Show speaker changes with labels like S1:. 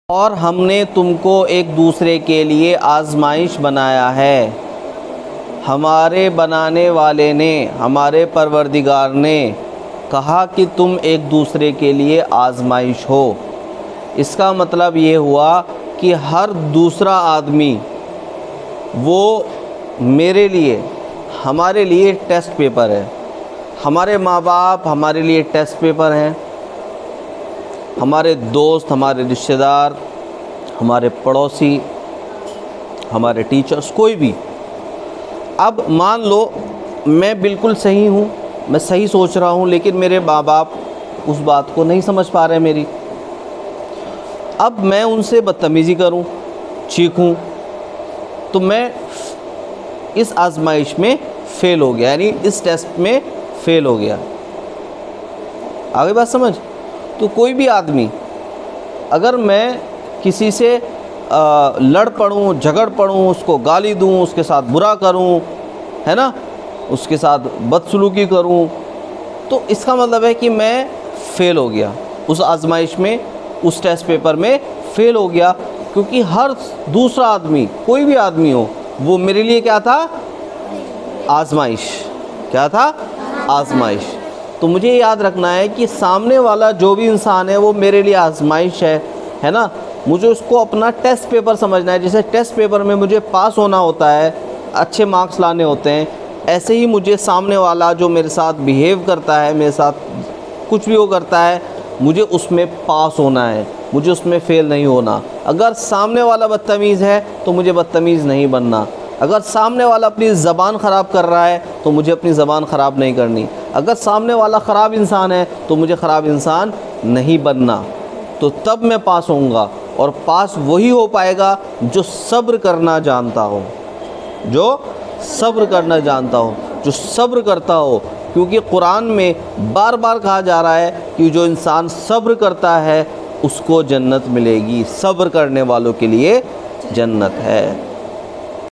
S1: और हमने तुमको एक दूसरे के लिए आजमाइश बनाया है। हमारे बनाने वाले ने, हमारे परवरदिगार ने कहा कि तुम एक दूसरे के लिए आजमाइश हो। इसका मतलब ये हुआ कि हर दूसरा आदमी वो मेरे लिए, हमारे लिए टेस्ट पेपर है। हमारे माँ बाप हमारे लिए टेस्ट पेपर हैं, हमारे दोस्त, हमारे रिश्तेदार, हमारे पड़ोसी, हमारे टीचर्स, कोई भी। अब मान लो मैं बिल्कुल सही हूँ, मैं सही सोच रहा हूँ, लेकिन मेरे माँ बाप उस बात को नहीं समझ पा रहे मेरी। अब मैं उनसे बदतमीज़ी करूँ, चीखूँ, तो मैं इस आजमाइश में फ़ेल हो गया, यानी इस टेस्ट में फ़ेल हो गया। आगे बात समझ? तो कोई भी आदमी, अगर मैं किसी से लड़ पड़ूँ, झगड़ पड़ूँ, उसको गाली दूँ, उसके साथ बुरा करूँ, है ना, उसके साथ बदसलूकी करूँ, तो इसका मतलब है कि मैं फ़ेल हो गया उस आजमाइश में, उस टेस्ट पेपर में फ़ेल हो गया। क्योंकि हर दूसरा आदमी, कोई भी आदमी हो, वो मेरे लिए क्या था? आजमाइश। क्या था? आजमाइश। तो मुझे याद रखना है कि सामने वाला जो भी इंसान है वो मेरे लिए आजमाइश है ना। मुझे उसको अपना टेस्ट पेपर समझना है। जैसे टेस्ट पेपर में मुझे पास होना होता है, अच्छे मार्क्स लाने होते हैं, ऐसे ही मुझे सामने वाला जो मेरे साथ बिहेव करता है, मेरे साथ कुछ भी वो करता है, मुझे उसमें पास होना है, मुझे उसमें फ़ेल नहीं होना। अगर सामने वाला बदतमीज़ है तो मुझे बदतमीज़ नहीं बनना। अगर सामने वाला अपनी ज़बान ख़राब कर रहा है तो मुझे अपनी ज़बान ख़राब नहीं करनी। अगर सामने वाला ख़राब इंसान है तो मुझे ख़राब इंसान नहीं बनना। तो तब मैं पास होऊंगा, और पास वही हो पाएगा जो सब्र करना जानता हो, जो सब्र करना जानता हो, जो सब्र करता हो। क्योंकि कुरान में बार बार कहा जा रहा है कि जो इंसान सब्र करता है उसको जन्नत मिलेगी। सब्र करने वालों के लिए जन्नत है।